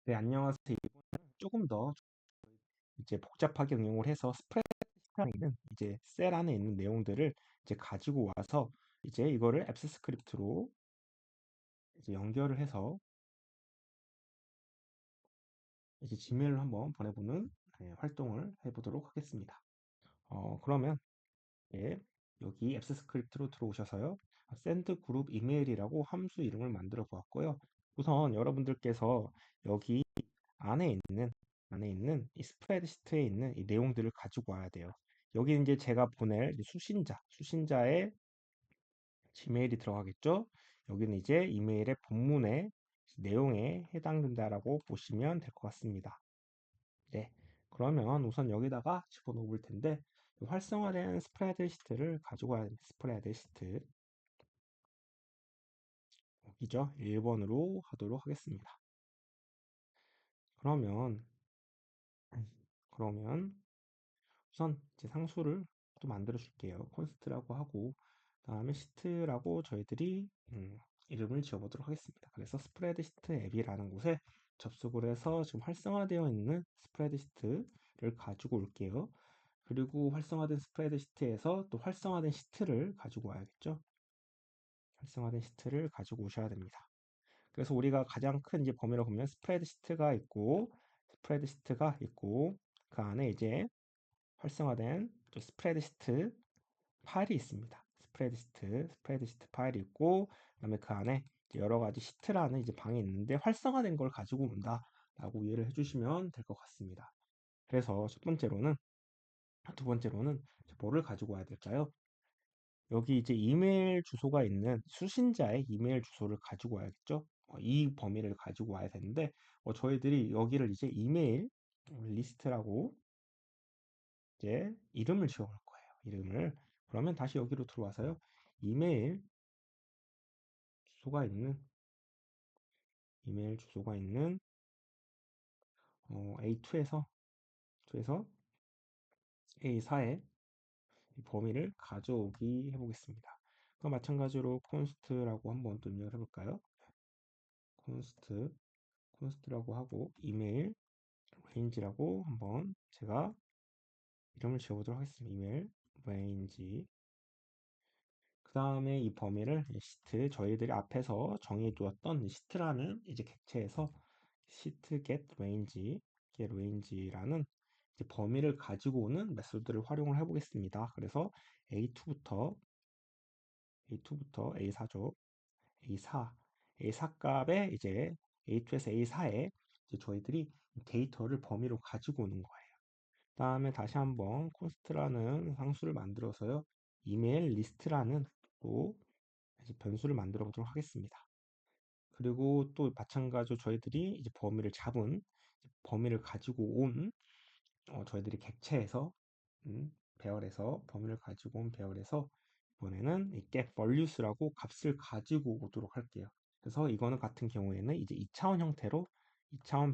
네, 안녕하세요. 이번에는 조금 더 이제 복잡하게 응용을 해서 스프레드시트 안에 있는 이제 셀 안에 있는 내용들을 이제 가지고 와서 이제 이거를 앱스 스크립트로 이제 연결을 해서 이제 지메일을 한번 보내보는 활동을 해보도록 하겠습니다. 그러면 예, 여기 앱스 스크립트로 들어오셔서요. 샌드 그룹 이메일이라고 함수 이름을 만들어 보았고요. 우선 여러분들께서 여기 안에 있는 이 스프레드시트에 있는 이 내용들을 가지고 와야 돼요. 여기 이제 제가 보낼 이 수신자의 지메일이 들어가겠죠. 여기는 이제 이메일의 본문의 내용에 해당된다라고 보시면 될 것 같습니다. 네. 그러면 우선 여기다가 집어넣어 볼 텐데 활성화된 스프레드시트를 가지고 와야 됩니다. 스프레드시트 여기죠. 1번으로 하도록 하겠습니다. 그러면 그러면 우선 이제 상수를 또 만들어 줄게요. 콘스트라고 하고 그다음에 시트라고 저희들이 이름을 지어보도록 하겠습니다. 그래서 스프레드시트 앱이라는 곳에 접속을 해서 지금 활성화되어 있는 스프레드시트를 가지고 올게요. 그리고 활성화된 스프레드시트에서 또 활성화된 시트를 가지고 와야겠죠. 활성화된 시트를 가지고 오셔야 됩니다. 그래서 우리가 가장 큰 이제 범위로 보면 스프레드시트가 있고 그 안에 이제 활성화된 스프레드시트 파일이 있습니다. 스프레드시트 파일이 있고, 그다음에 그 안에 여러 가지 시트라는 이제 방이 있는데 활성화된 걸 가지고 온다라고 이해를 해주시면 될 것 같습니다. 그래서 두 번째로는 뭐를 가지고 와야 될까요? 여기 이제 이메일 주소가 있는 수신자의 이메일 주소를 가지고 와야겠죠? 이 범위를 가지고 와야 되는데, 저희들이 여기를 이제 이메일 리스트라고 이제 이름을 지어볼 거예요. 이름을. 그러면 다시 여기로 들어와서요. 이메일 주소가 있는 A2에서 A4에 범위를 가져오기 해보겠습니다. 그 마찬가지로 콘스트라고 한번 또 입력을 해볼까요? 콘스트 콘스트라고 하고 이메일 레인지라고 한번 제가 이름을 지어보도록 하겠습니다. 이메일 레인지 그 다음에 이 범위를 시트 저희들이 앞에서 정해 두었던 시트라는 이제 객체에서 시트 get range라는 이제 범위를 가지고 오는 메소드를 활용을 해보겠습니다. 그래서 A2부터 A4죠. A4 값에 이제 A2에서 A4에 이제 저희들이 데이터를 범위로 가지고 오는 거예요. 다음에 다시 한번 const라는 상수를 만들어서요. 이메일 리스트라는 또 이제 변수를 만들어 보도록 하겠습니다. 그리고 또 마찬가지로 저희들이 이제 범위를 가지고 온 저희들이 객체에서 배열에서 범위를 가지고 온 배열에서 이번에는 이 get values라고 값을 가지고 오도록 할게요. 그래서 이거는 같은 경우에는 이제 2차원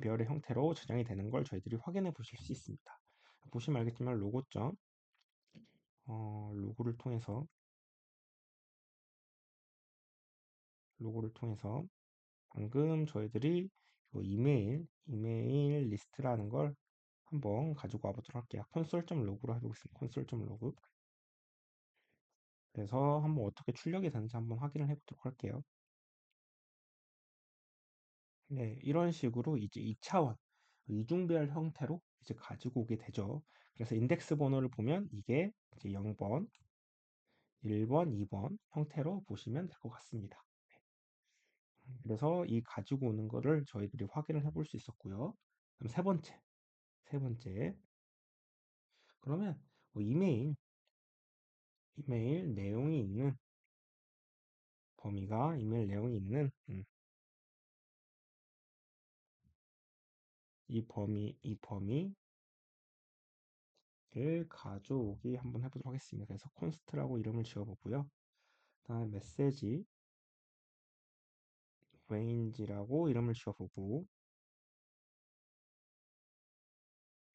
배열의 형태로 저장이 되는 걸 저희들이 확인해 보실 수 있습니다. 보시면 알겠지만 로고를 통해서 방금 저희들이 이메일 리스트라는 걸 한번 가지고 와보도록 할게요. console.log로 해보겠습니다. console.log. 그래서 한번 어떻게 출력이 되는지 한번 확인을 해보도록 할게요. 네, 이런 식으로 이제 2차원 이중배열 형태로 이제 가지고 오게 되죠. 그래서 인덱스 번호를 보면 이게 이제 0번, 1번, 2번 형태로 보시면 될 것 같습니다. 그래서 이 가지고 오는 거를 저희들이 확인을 해볼 수 있었고요. 그럼 세 번째. 그러면 이메일 내용이 있는 이메일 내용이 있는 이 범위를 가져오기 한번 해보도록 하겠습니다. 그래서 const라고 이름을 지어보고요. 다음에 메시지 range라고 이름을 지어보고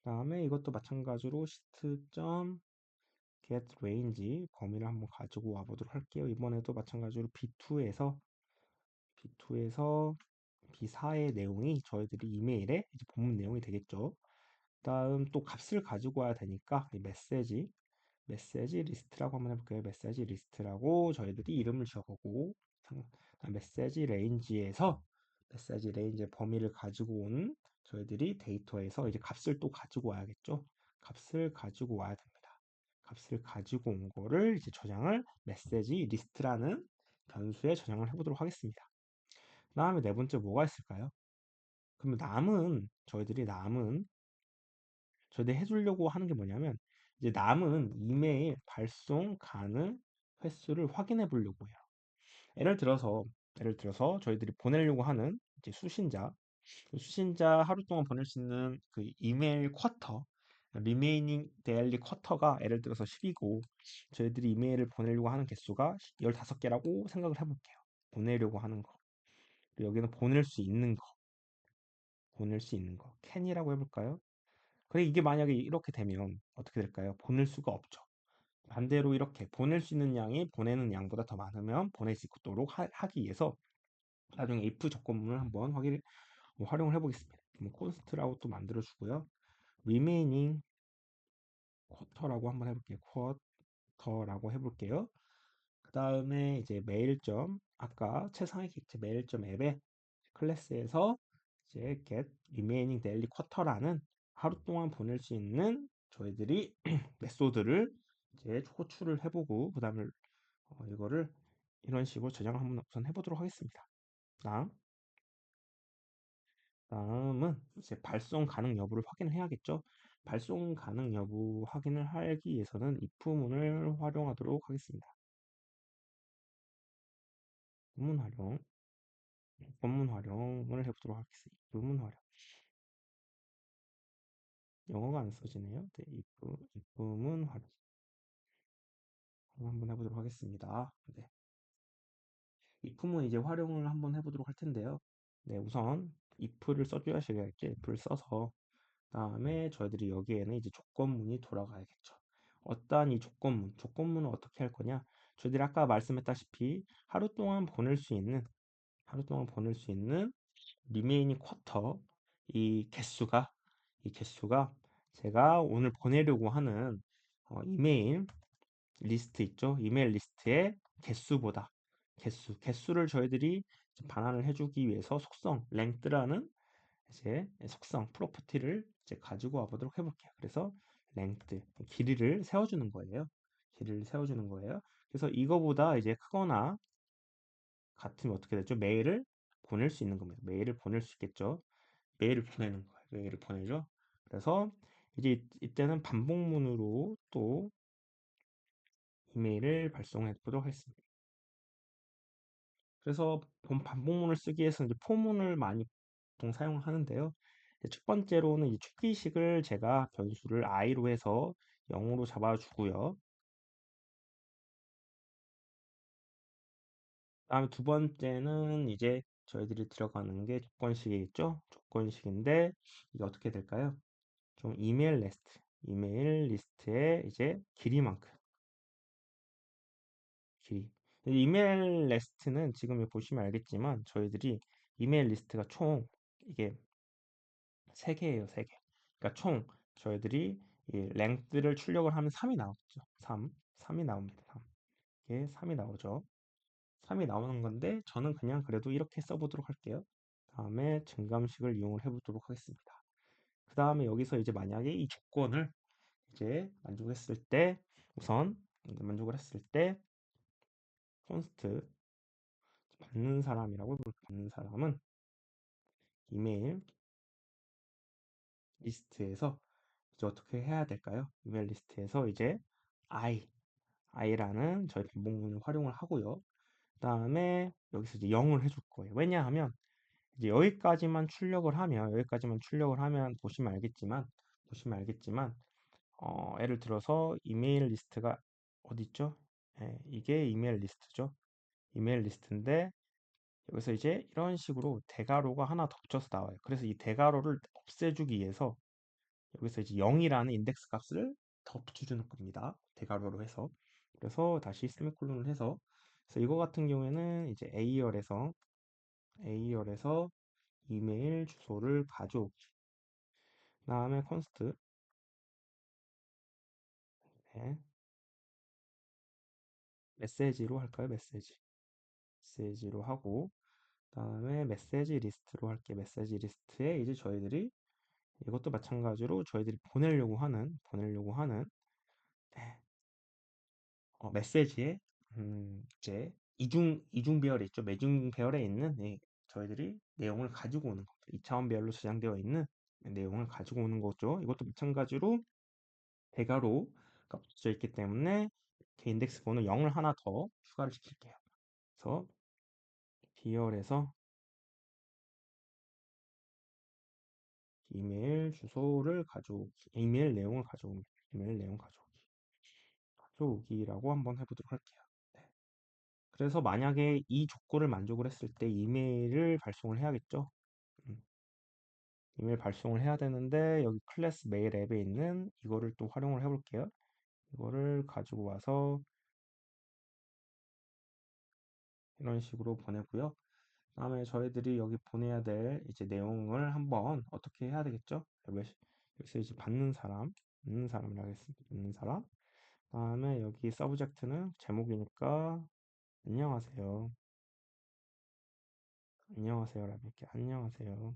다음에 이것도 마찬가지로 get range 범위를 한번 가지고 와보도록 할게요. 이번에도 마찬가지로 B2에서 B4의 내용이 저희들이 이메일에 이제 본문 내용이 되겠죠. 다음 또 값을 가지고 와야 되니까 이 메시지 리스트라고 한번 해볼게요. 메시지 리스트라고 저희들이 이름을 지어보고 메시지 레인지의 범위를 가지고 온 저희들이 데이터에서 이제 값을 또 가지고 와야겠죠. 값을 가지고 와야 됩니다. 값을 가지고 온 거를 이제 저장을 메시지 리스트라는 변수에 저장을 해보도록 하겠습니다. 다음에 네 번째 뭐가 있을까요? 그러면 저희들이 해주려고 하는 게 뭐냐면 이제 남은 이메일 발송 가능 횟수를 확인해 보려고 해요. 예를 들어서 저희들이 보내려고 하는 이제 수신자 하루 동안 보낼 수 있는 그 이메일 쿼터 리메이닝 데일리 쿼터가 예를 들어서 10이고 저희들이 이메일을 보내려고 하는 개수가 15개라고 생각을 해볼게요. 보내려고 하는 거. 그리고 여기는 보낼 수 있는 거. 캔이라고 해볼까요? 그래 이게 만약에 이렇게 되면 어떻게 될까요? 보낼 수가 없죠. 반대로 이렇게 보낼 수 있는 양이 보내는 양보다 더 많으면 보낼 수 있도록 하기 위해서 나중에 if 조건문을 한번 활용을 해보겠습니다. 그럼 const라고 또 만들어주고요. remaining quarter라고 한번 해볼게요. quarter라고 해볼게요. 그 다음에 이제 메일점 아까 최상위 객체 메일점 앱의 클래스에서 이제 get remaining daily quarter라는 하루 동안 보낼 수 있는 저희들이 메소드를 이제 호출을 해보고 그 다음에 이거를 이런 식으로 저장을 한번 우선 해보도록 하겠습니다. 다음은 이제 발송 가능 여부를 확인을 해야겠죠. 발송 가능 여부 확인을 하기 위해서는 if문을 활용하도록 하겠습니다. 문문 활용, 본문 활용을 해보도록 하겠습니다. if문 활용. 영어가 안 써지네요. 네, if문 활용 한번 해보도록 하겠습니다. 네. if문 이제 활용을 한번 해보도록 할 텐데요. 네, 우선 if를 써줘야겠죠. if를 써서 다음에 저희들이 여기에는 이제 조건문이 돌아가야겠죠. 어떠한 이 조건문은 어떻게 할 거냐? 저희들이 아까 말씀했다시피 하루 동안 보낼 수 있는 리메이닝 쿼터 이 개수가 제가 오늘 보내려고 하는 이메일 리스트 있죠? 이메일 리스트의 개수를 저희들이 반환을 해주기 위해서 속성 length라는 이제 속성 프로퍼티를 이제 가지고 와보도록 해볼게요. 그래서 length 길이를 세워주는 거예요. 그래서 이거보다 이제 크거나 같으면 어떻게 되죠? 메일을 보낼 수 있는 겁니다. 메일을 보낼 수 있겠죠. 메일을 보내는 거예요. 메일을 보내죠. 그래서 이제 이때는 반복문으로 또 이메일을 발송해 보도록 하겠습니다. 그래서 반복문을 쓰기 위해서 이제 포문을 많이 보통 사용하는데요. 첫 번째로는 이 축기식을 제가 변수를 i로 해서 0으로 잡아주고요. 다음에 두 번째는 이제 저희들이 들어가는 게 조건식이겠죠? 조건식인데 이게 어떻게 될까요? 좀 이메일 리스트의 이제 길이. 이메일 리스트는 지금 보시면 알겠지만 저희들이 이메일 리스트가 총 이게 3개예요, 3개. 그러니까 총 저희들이 이 랭크를 출력을 하면 3이 나오죠. 3이 나옵니다. 3. 이게 3이 나오죠. 3이 나오는 건데 저는 그냥 그래도 이렇게 써보도록 할게요. 다음에 증감식을 이용을 해보도록 하겠습니다. 그 다음에 여기서 이제 만약에 이 조건을 이제 만족했을 때 우선 만족을 했을 때 const 받는 사람은 이메일 리스트에서 이제 어떻게 해야 될까요? 이메일 리스트에서 이제 i라는 저희 반복문을 활용을 하고요. 그다음에 여기서 이제 0을 해줄 거예요. 왜냐하면 이제 여기까지만 출력을 하면 보시면 알겠지만 예를 들어서 이메일 리스트가 어디 있죠? 이게 이메일 리스트죠. 이메일 리스트인데 여기서 이제 이런 식으로 대괄호가 하나 덧붙여서 나와요. 그래서 이 대괄호를 없애주기 위해서 여기서 이제 0이라는 인덱스 값을 더 붙여주는 겁니다. 대괄호로 해서. 그래서 다시 세미콜론을 해서 그래서 이거 같은 경우에는 이제 A열에서 이메일 주소를 가져오기. 다음에 const 네, 메시지로 할까요? 메시지로 하고 다음에 메시지 리스트로 할게요. 메시지 리스트에 이제 저희들이 이것도 마찬가지로 저희들이 보내려고 하는 네, 메시지에 이제 이중 배열에 있죠. 매중 배열에 있는 저희들이 내용을 가지고 오는 거죠. 2차원 배열로 저장되어 있는 내용을 가지고 오는 거죠. 이것도 마찬가지로 대괄호가 붙여 있기 때문에 이렇게 인덱스 번호 0을 하나 더 추가를 시킬게요. 그래서 D열에서 이메일 주소를 가져오기, 이메일 내용을 가져오기, 이메일 내용 가져오기라고 한번 해보도록 할게요. 네. 그래서 만약에 이 조건을 만족을 했을 때 이메일을 발송을 해야겠죠. 음, 이메일 발송을 해야 되는데 여기 클래스 메일 앱에 있는 이거를 또 활용을 해볼게요. 이거를 가지고 와서 이런 식으로 보내고요. 다음에 저희들이 여기 보내야 될 이제 내용을 한번 어떻게 해야 되겠죠? 여기서 이제 받는 사람이라 하겠습니다. 받는 사람. 다음에 여기 서브젝트는 제목이니까 안녕하세요. 안녕하세요라고 이렇게 안녕하세요.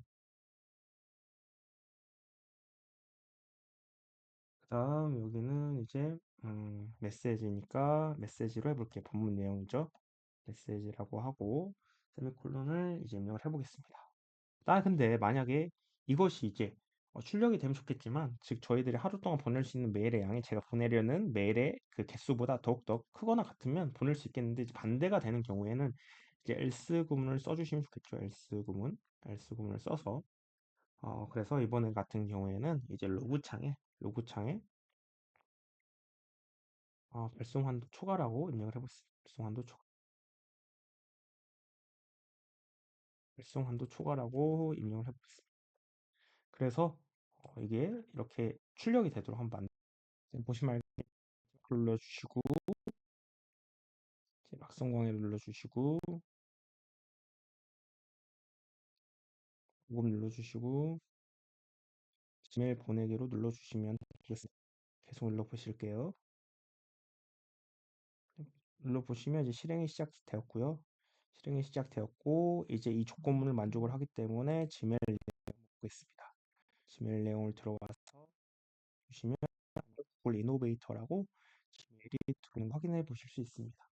그다음 여기는 이제 메시지니까 메시지로 해볼게요. 본문 내용이죠. 메시지라고 하고 세미콜론을 이제 입력을 해보겠습니다. 근데 만약에 이것이 이제 출력이 되면 좋겠지만 즉 저희들이 하루 동안 보낼 수 있는 메일의 양이 제가 보내려는 메일의 그 개수보다 더욱더 크거나 같으면 보낼 수 있겠는데 이제 반대가 되는 경우에는 이제 else 구문을 써주시면 좋겠죠. else 구문을 써서 그래서 이번에 같은 경우에는 이제 로그창에 발송 한도 초과라고 입력을 해봤습니다. 발송 한도 초과라고 입력을 해봤습니다. 그래서 이게 이렇게 출력이 되도록 한번 보시면 눌러주시고 이제 막성광해를 눌러주시고 요금 눌러주시고 지메일 보내기로 눌러주시면 되겠습니다. 계속 눌러보실게요. 눌러보시면 이제 실행이 시작되었고요. 실행이 시작되었고 이제 이 조건문을 만족을 하기 때문에 지메일 내용을 보겠습니다. 지메일 내용을 들어와서 보시면 구글 이노베이터라고 지메일이 들어오는 거 확인해 보실 수 있습니다.